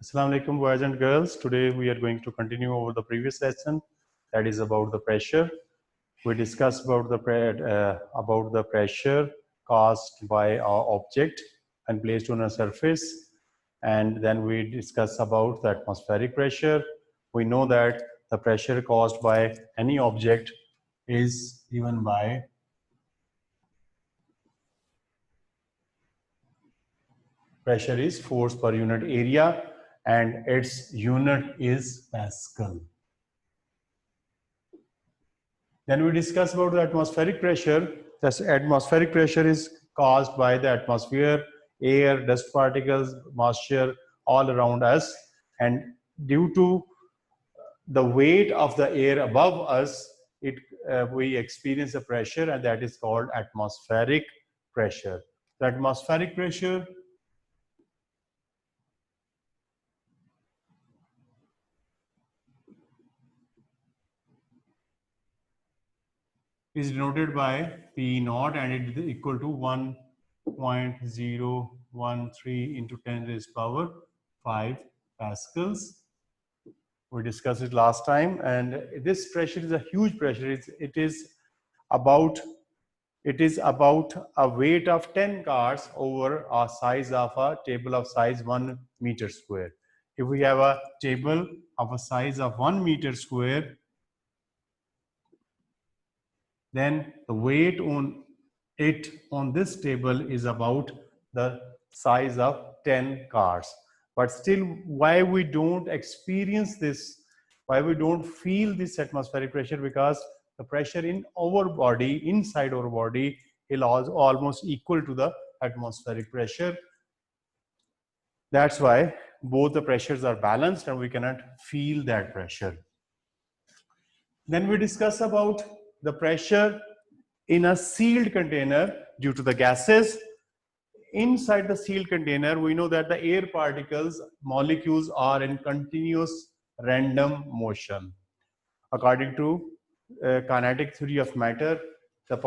Assalamu alaikum boys and girls. Today we are going to continue over the previous lesson, that is about the pressure. We discussed about the pressure caused by an object and placed on a surface, and then we discussed about the atmospheric pressure. We know that the pressure caused by any object is given by pressure is force per unit area and its unit is Pascal. Then we discuss about the atmospheric pressure. This atmospheric pressure is caused by the atmosphere, air, dust particles, moisture all around us, and due to the weight of the air above us, we experience a pressure, and that is called atmospheric pressure. The atmospheric pressure is denoted by P naught, and it is equal to 1.013 into 10 raised power 5 pascals. We discussed it last time, and this pressure is a huge pressure. It is about a weight of 10 cars over a size of a table of size 1 meter square. If we have a table of a size of 1 meter square, then the weight on this table is about the size of 10 cars. But still, why we don't experience this, why we don't feel this atmospheric pressure? Because the pressure in our body, inside our body, is almost equal to the atmospheric pressure. That's why both the pressures are balanced and we cannot feel that pressure. Then we discuss about the pressure in a sealed container due to the gases. Inside the sealed container, we know that the air particles, molecules are in continuous random motion. According to kinetic theory of matter, the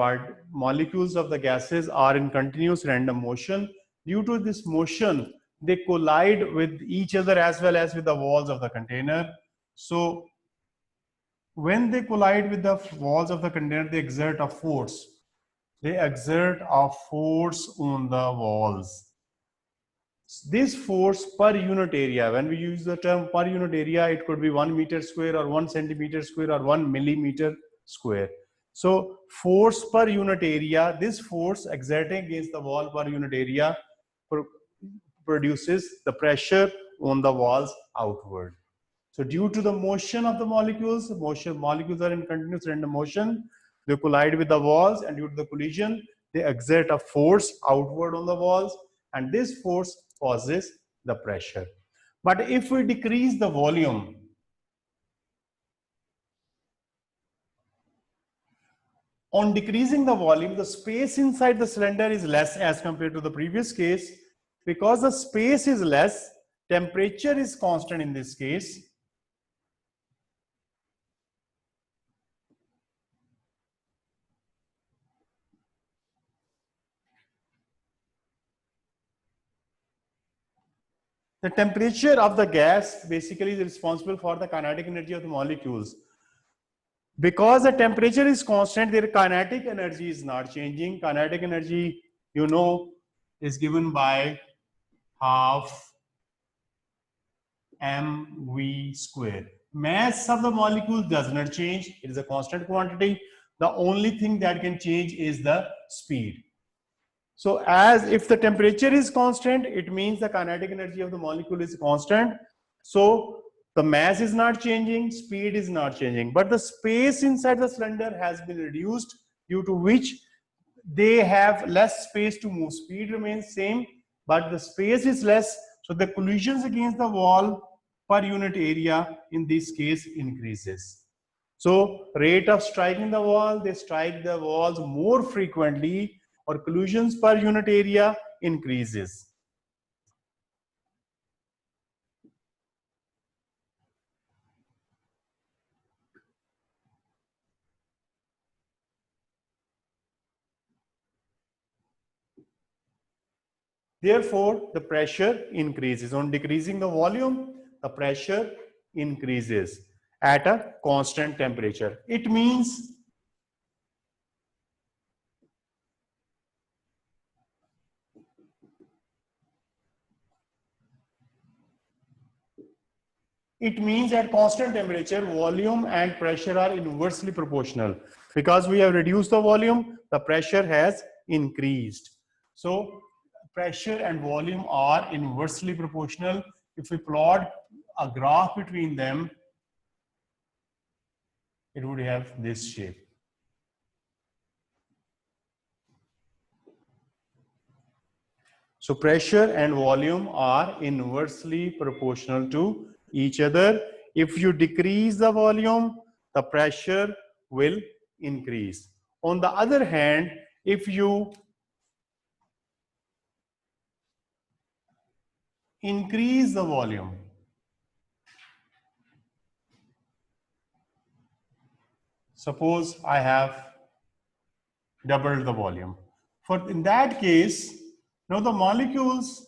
molecules of the gases are in continuous random motion. Due to this motion, they collide with each other as well as with the walls of the container. So when they collide with the walls of the container, they exert a force. They exert a force on the walls. This force per unit area, when we use the term per unit area, it could be 1 meter square or 1 centimeter square or 1 millimeter square. So force per unit area, this force exerting against the wall per unit area produces the pressure on the walls outward. So due to the motion of the molecules are in continuous random motion, they collide with the walls, and due to the collision, they exert a force outward on the walls, and this force causes the pressure. But if we decrease the volume, on decreasing the volume, the space inside the cylinder is less as compared to the previous case. Because the space is less, temperature is constant in this case. The temperature of the gas basically is responsible for the kinetic energy of the molecules. Because the temperature is constant, their kinetic energy is not changing. Kinetic energy, you know, is given by half mv square. Mass of the molecule does not change. It is a constant quantity. The only thing that can change is the speed. So as if the temperature is constant, it means the kinetic energy of the molecule is constant. So the mass is not changing, speed is not changing, but the space inside the cylinder has been reduced, due to which they have less space to move. Speed remains same, but the space is less. So the collisions against the wall per unit area in this case increases. So rate of striking the wall, they strike the walls more frequently, or collisions per unit area increases. Therefore, the pressure increases. On decreasing the volume, the pressure increases at a constant temperature. It means at constant temperature, volume and pressure are inversely proportional. Because we have reduced the volume, the pressure has increased. So pressure and volume are inversely proportional. If we plot a graph between them, it would have this shape. So pressure and volume are inversely proportional to each other. If you decrease the volume, the pressure will increase. On the other hand, if you increase the volume, suppose I have doubled the volume. For in that case, now the molecules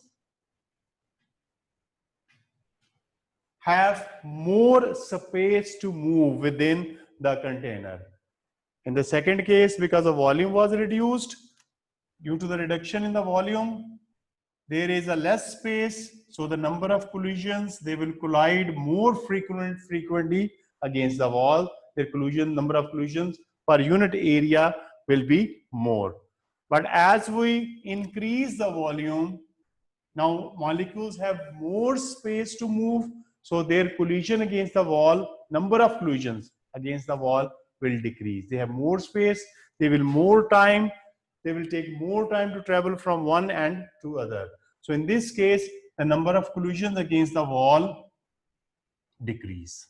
have more space to move within the container. In the second case, because the volume was reduced, due to the reduction in the volume, there is a less space, so the number of collisions, they will collide more frequently against the wall. Their number of collisions per unit area will be more. But as we increase the volume, now molecules have more space to move, so their collision against the wall, number of collisions against the wall will decrease. They have more space, they will take more time to travel from one end to other. So in this case, the number of collisions against the wall decrease.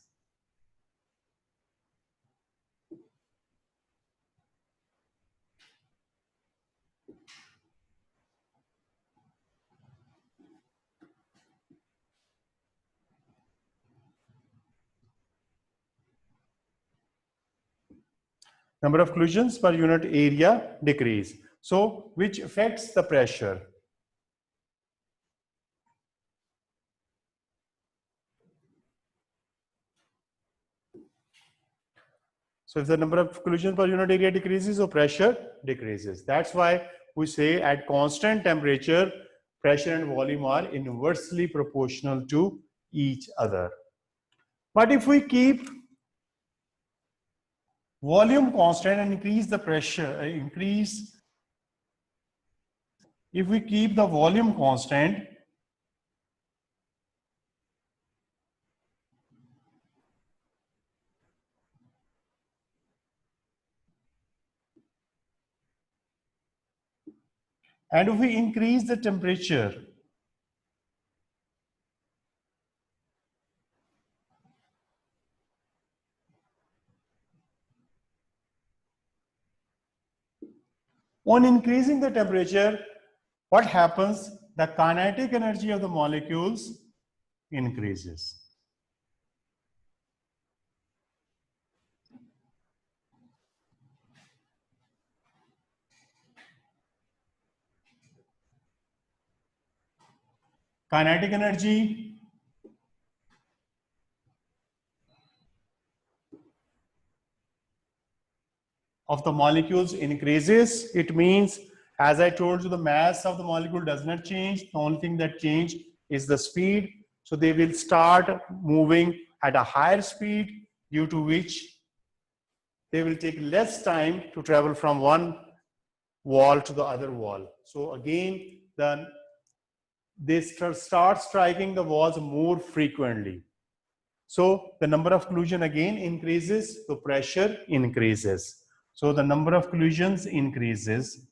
Number of collisions per unit area decrease. So which affects the pressure? So if the number of collisions per unit area decreases, so pressure decreases. That's why we say at constant temperature, pressure and volume are inversely proportional to each other. But if we keep volume constant and increase the pressure, if we keep the volume constant, and if we increase the temperature, on increasing the temperature, what happens? The kinetic energy of the molecules increases. Kinetic energy of the molecules increases. It means, as I told you, the mass of the molecule does not change. The only thing that changes is the speed. So they will start moving at a higher speed, due to which they will take less time to travel from one wall to the other wall. So again, then they start striking the walls more frequently. So the number of collision again increases, the pressure increases. So the number of collisions increases.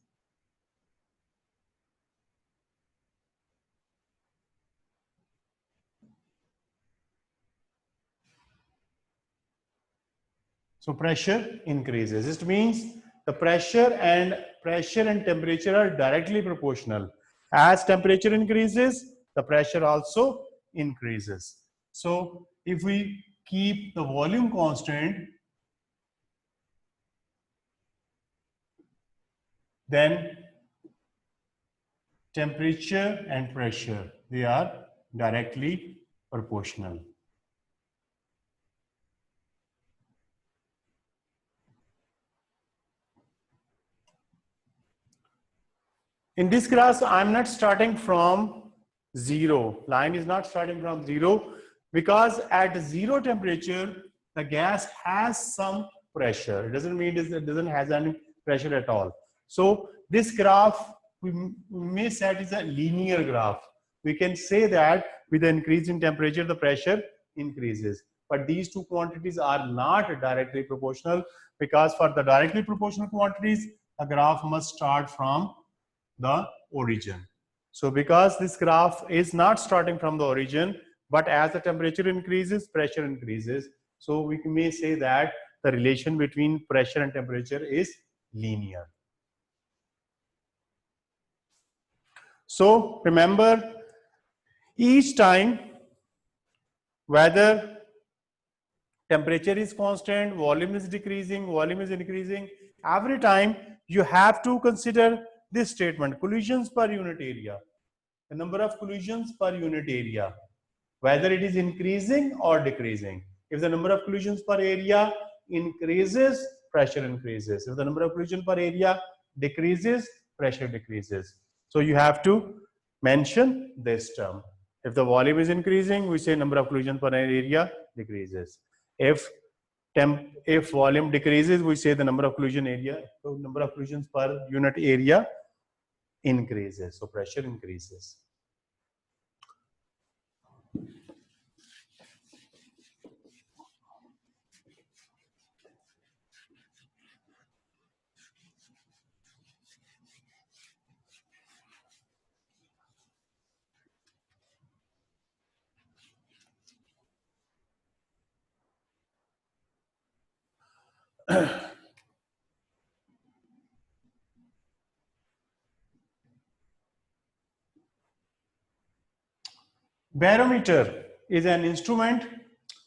So pressure increases. It means the pressure and temperature are directly proportional. As temperature increases, the pressure also increases. So if we keep the volume constant, then temperature and pressure, they are directly proportional. In this class, I'm not starting from zero. Line is not starting from zero because at zero temperature, the gas has some pressure. It doesn't mean it doesn't have any pressure at all. So this graph, we may say it is a linear graph. We can say that with the increase in temperature, the pressure increases. But these two quantities are not directly proportional, because for the directly proportional quantities, the graph must start from the origin. So because this graph is not starting from the origin, but as the temperature increases, pressure increases. So we may say that the relation between pressure and temperature is linear. So remember, each time, whether temperature is constant, volume is decreasing, volume is increasing, every time you have to consider this statement: collisions per unit area. The number of collisions per unit area, whether it is increasing or decreasing. If the number of collisions per area increases, pressure increases. If the number of collisions per area decreases, pressure decreases. So you have to mention this term. If the volume is increasing, we say number of collisions per area decreases. If volume decreases, we say the number of collisions per unit area increases. So pressure increases. Barometer is an instrument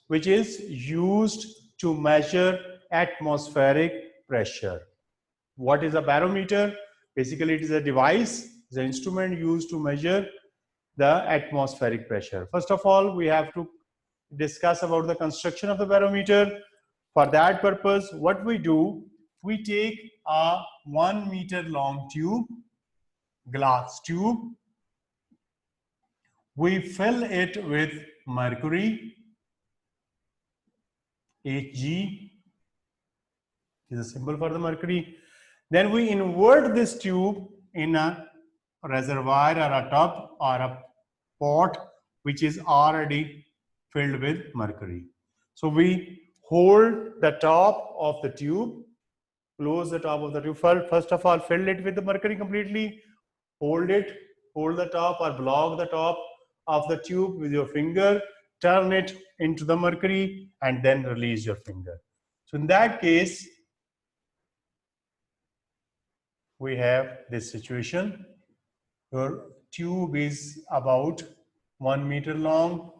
which is used to measure atmospheric pressure. What is a barometer? Basically, it is a device, it's an instrument used to measure the atmospheric pressure. First of all, we have to discuss about the construction of the barometer. For that purpose, what we do, we take a 1 meter long tube, glass tube. We fill it with mercury. Hg is a symbol for the mercury. Then we invert this tube in a reservoir or a tub or a pot which is already filled with mercury. So we hold the top of the tube, close the top of the tube. First of all, fill it with the mercury completely, hold the top or block the top of the tube with your finger, turn it into the mercury, and then release your finger. So in that case, we have this situation. Your tube is about 1 meter long.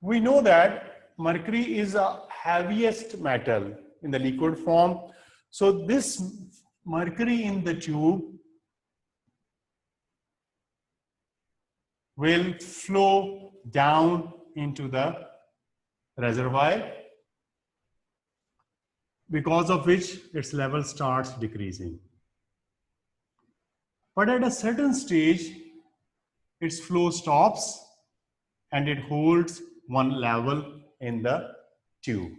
We know that mercury is the heaviest metal in the liquid form. So this mercury in the tube will flow down into the reservoir, because of which its level starts decreasing. But at a certain stage, its flow stops and it holds one level in the tube.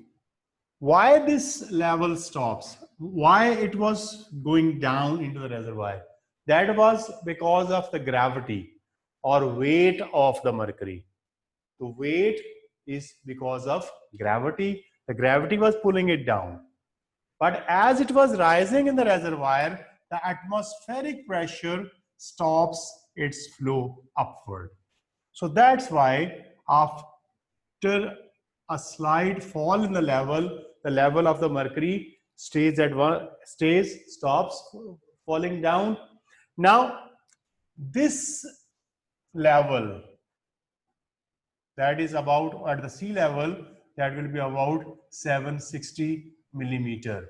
Why this level stops? Why it was going down into the reservoir? That was because of the gravity or weight of the mercury. The weight is because of gravity. The gravity was pulling it down. But as it was rising in the reservoir, the atmospheric pressure stops its flow upward. So that's why after a slight fall in the level of the mercury stops falling down. Now, this level that is about at the sea level, that will be about 760 millimeter.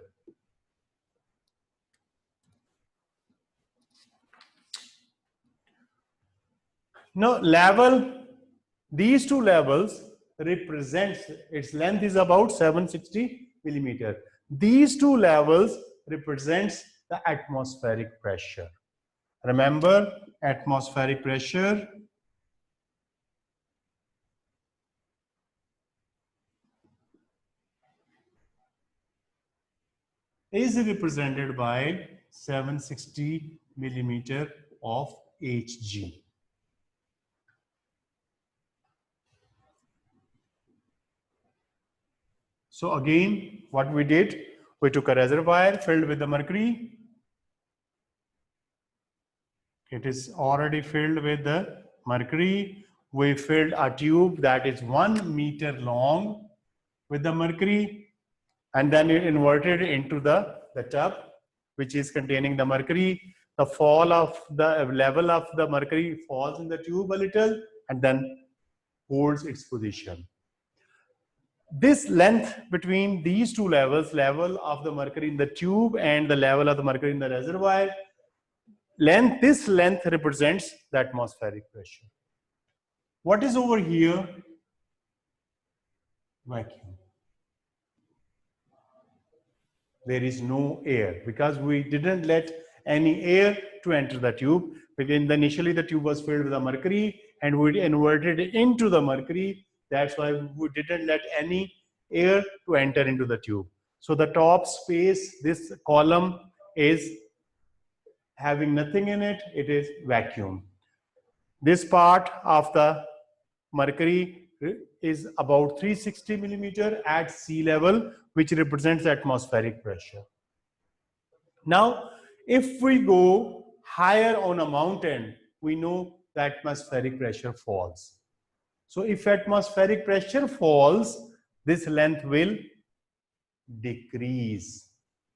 Now level, these two levels represents, its length is about 760 millimeter. These two levels represents the atmospheric pressure. Remember, atmospheric pressure is represented by 760 millimeter of Hg. So again, what we did, we took a reservoir filled with the mercury. It is already filled with the mercury. We filled a tube that is 1 meter long with the mercury, and then it inverted into the tub, which is containing the mercury. The fall of the level of the mercury falls in the tube a little and then holds its position. This length between these two levels, level of the mercury in the tube and the level of the mercury in the reservoir, this length represents the atmospheric pressure. What is over here? Vacuum. There is no air because we didn't let any air to enter the tube. Initially the tube was filled with the mercury and we inverted it into the mercury. That's why we didn't let any air to enter into the tube. So the top space, this column is having nothing in it, it is vacuum. This part of the mercury is about 360 millimeter at sea level, which represents atmospheric pressure. Now, if we go higher on a mountain, we know the atmospheric pressure falls. So if atmospheric pressure falls, this length will decrease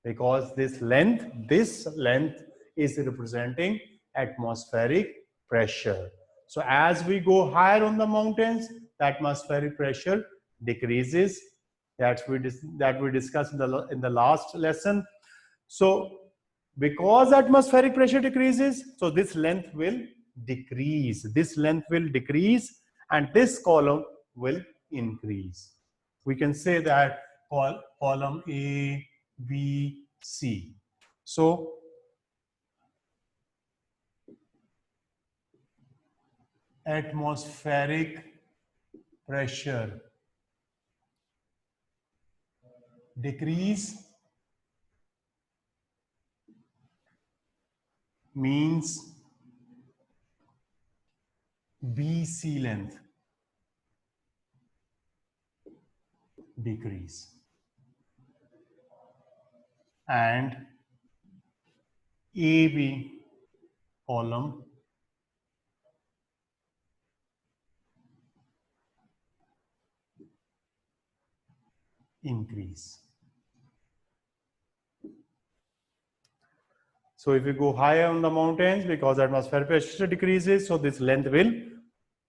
because this length is representing atmospheric pressure. So as we go higher on the mountains, the atmospheric pressure decreases. That we discussed in the last lesson. So because atmospheric pressure decreases, so this length will decrease. This length will decrease and this column will increase. We can say that column A, B, C. So atmospheric pressure decrease means BC length decrease and AB column increase. So if we go higher on the mountains, because atmospheric pressure decreases, so this length will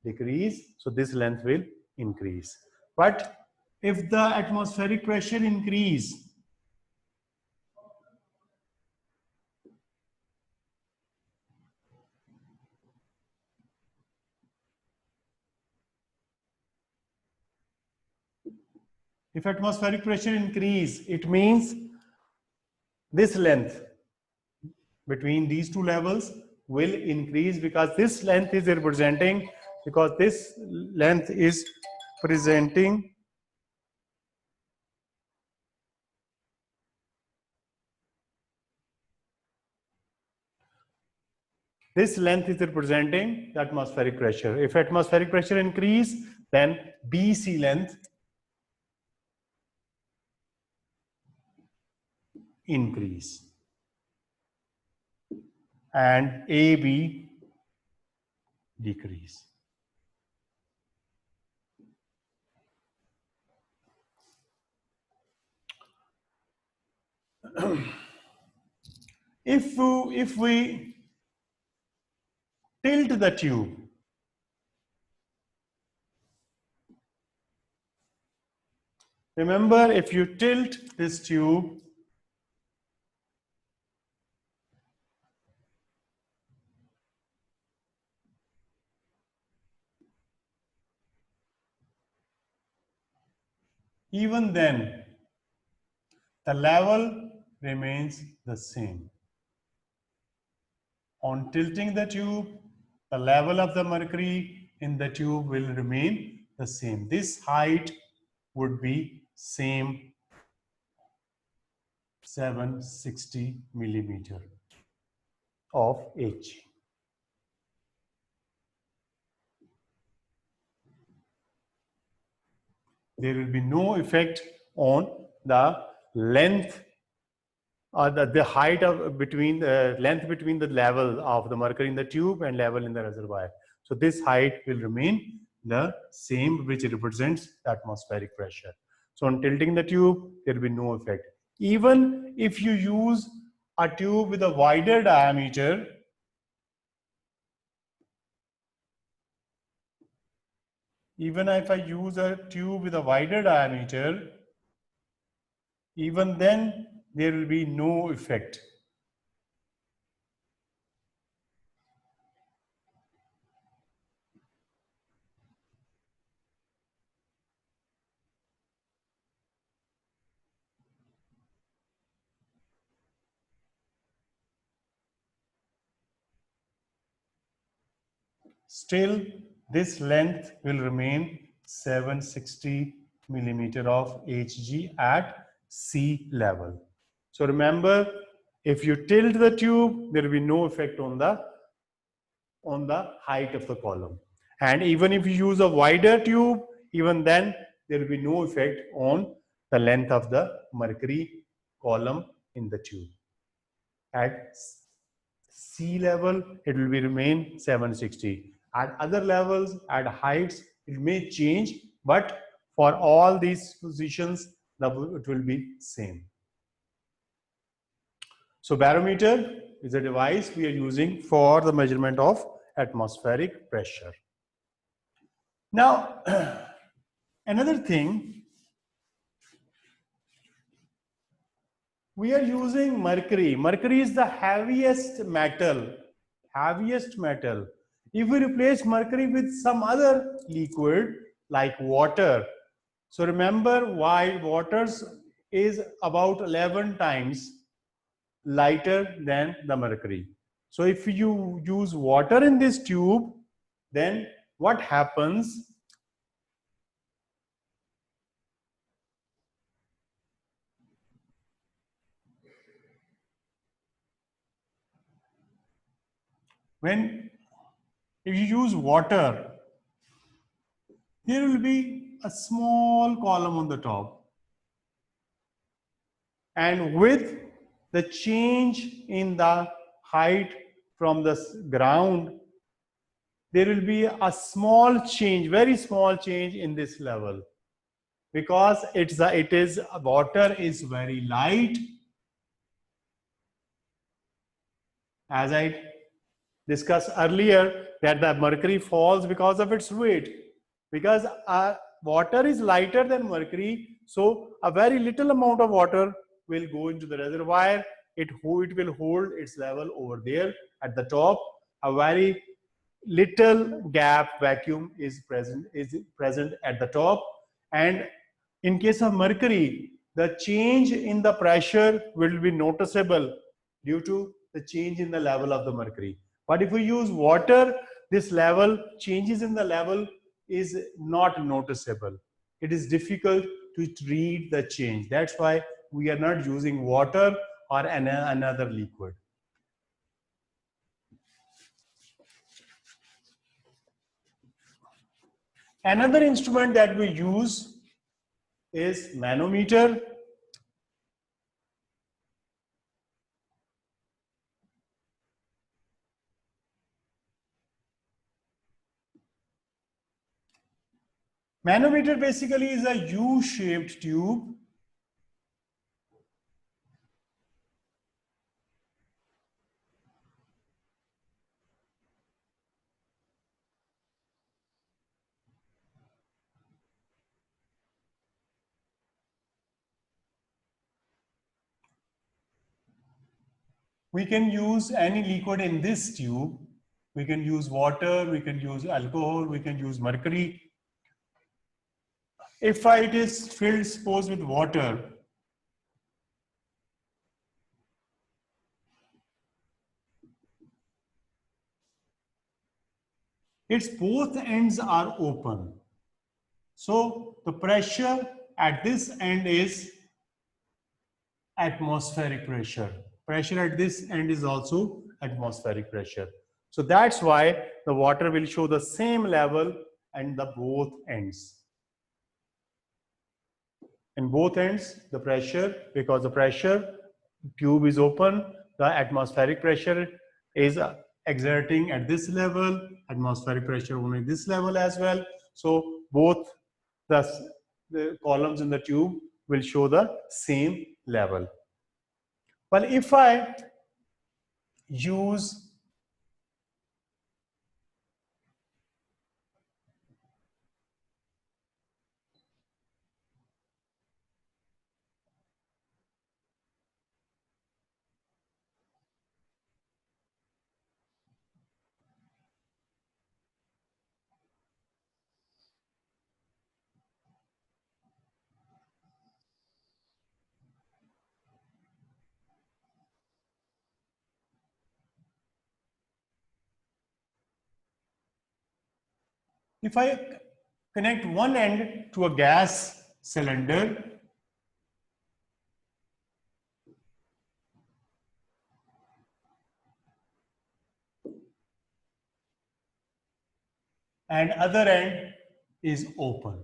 decrease, so this length will increase. But if the atmospheric pressure increase, it means this length between these two levels will increase because this length is representing, this length is representing the atmospheric pressure. If atmospheric pressure increase, then BC length increase and AB decrease. If we tilt the tube, Remember, if you tilt this tube, even then the level remains the same. On tilting the tube, the level of the mercury in the tube will remain the same. This height would be same 760 millimeter of Hg. There will be no effect on the length or the height of between the length between the level of the mercury in the tube and level in the reservoir. So this height will remain the same, which represents the atmospheric pressure. So on tilting the tube, there will be no effect. Even if you use a tube with a wider diameter, even if I use a tube with a wider diameter, even then there will be no effect. Still, this length will remain 760 millimeter of Hg at sea level. So remember, if you tilt the tube, there will be no effect on the height of the column. And even if you use a wider tube, even then there will be no effect on the length of the mercury column in the tube. At sea level, it will be remain 760. At other levels, at heights, it may change, but for all these positions, it will be same. So barometer is a device we are using for the measurement of atmospheric pressure. Now, another thing, we are using mercury. Mercury is the heaviest metal. Heaviest metal. If we replace mercury with some other liquid like water, so remember why water is about 11 times lighter than the mercury. So if you use water in this tube, then what happens? When if you use water, there will be a small column on the top. And with the change in the height from the ground, there will be a small change, very small change in this level. Because water is very light. As I discussed earlier, that the mercury falls because of its weight. Because water is lighter than mercury, so a very little amount of water will go into the reservoir. It will hold its level over there at the top. A very little gap vacuum is present at the top. And in case of mercury, the change in the pressure will be noticeable due to the change in the level of the mercury. But if we use water, this level, changes in the level is not noticeable. It is difficult to read the change. That's why we are not using water or another liquid. Another instrument that we use is manometer. Manometer basically is a U-shaped tube We can use any liquid in this tube. We can use water, we can use alcohol, we can use mercury. If it is filled, suppose, with water, its both ends are open. So the pressure at this end is atmospheric pressure. Pressure at this end is also atmospheric pressure. So that's why the water will show the same level and the both ends. In both ends, the pressure, because the pressure tube is open, the atmospheric pressure is exerting at this level, atmospheric pressure only this level as well. So both the columns in the tube will show the same level. Well, if I use if I connect one end to a gas cylinder and other end is open.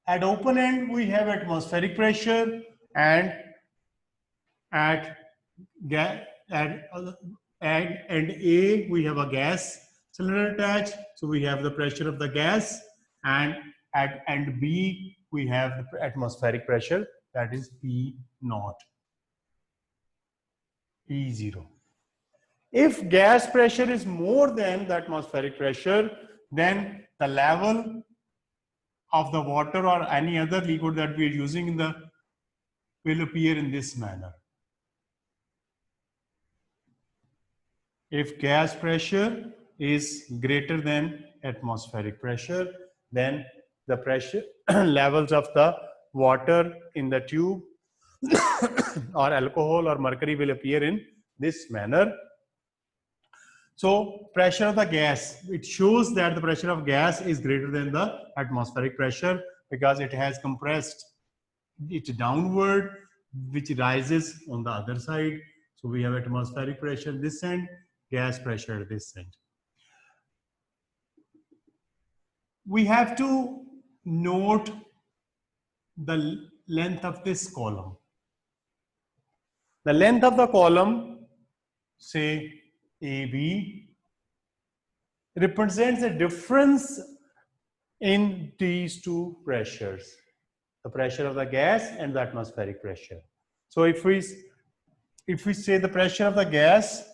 At open end, we have atmospheric pressure, and at end A, we have a gas cylinder attached. So we have the pressure of the gas, and at end B, we have the atmospheric pressure, that is P naught, P0. If gas pressure is more than the atmospheric pressure, then the level of the water or any other liquid that we are using in the will appear in this manner. If gas pressure is greater than atmospheric pressure, then the pressure levels of the water in the tube or alcohol or mercury will appear in this manner. So pressure of the gas, it shows that the pressure of gas is greater than the atmospheric pressure because it has compressed it downward, which rises on the other side. So we have atmospheric pressure this end, gas pressure at this end. We have to note the length of this column. The length of the column, say AB, represents a difference in these two pressures, the pressure of the gas and the atmospheric pressure. So if we say the pressure of the gas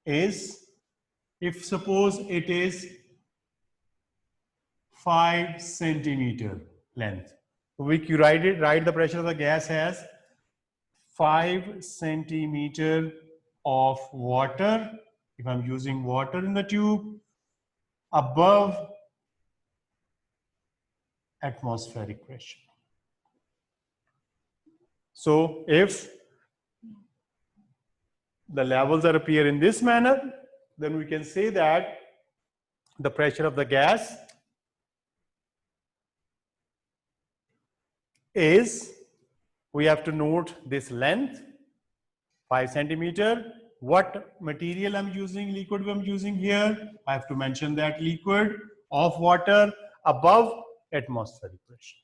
is, if suppose it is 5 centimeter length, we write the pressure of the gas as 5 centimeter of water, if I'm using water in the tube, above atmospheric pressure. So if the levels are appear in this manner, then we can say that the pressure of the gas is, we have to note this length, 5 centimeter. What material I'm using, liquid I'm using here, I have to mention that liquid of water above atmospheric pressure.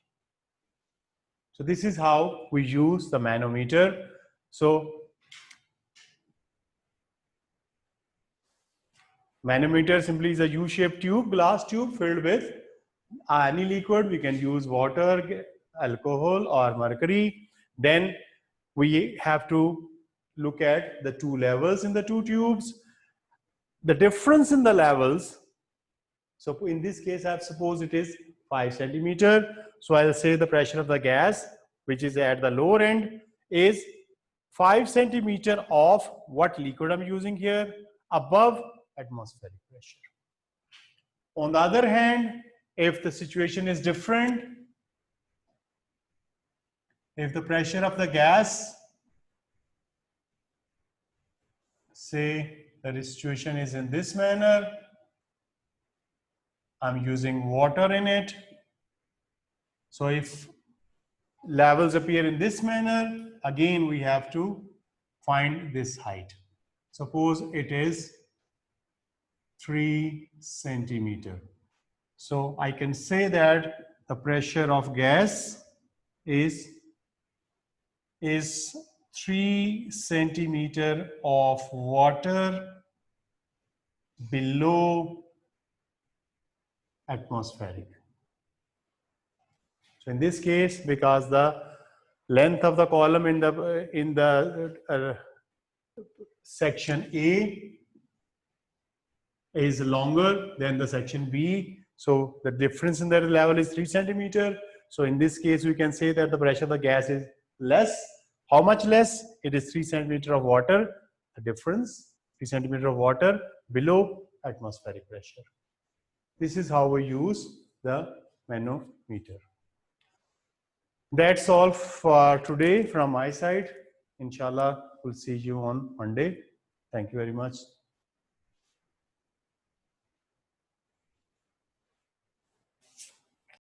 So this is how we use the manometer. So manometer simply is a U-shaped tube, glass tube filled with any liquid. We can use water, alcohol or mercury. Then we have to look at the two levels in the two tubes. The difference in the levels, so in this case I have suppose it is 5 centimeter. So I'll say the pressure of the gas, which is at the lower end, is 5 centimeter of what liquid I'm using here, above atmospheric pressure. On the other hand, if the situation is different, if the pressure of the gas, say the situation is in this manner, I'm using water in it. So if levels appear in this manner, again we have to find this height. Suppose it is 3 centimeter. So I can say that the pressure of gas is 3 centimeter of water below atmospheric. So in this case, because the length of the column in the section A is longer than the section B, so the difference in the level is 3 centimeter. So in this case, we can say that the pressure of the gas is less. How much less? It is 3 centimeter of water. The difference, 3 centimeter of water below atmospheric pressure. This is how we use the manometer. That's all for today from my side. Inshallah, we'll see you on Monday. Thank you very much.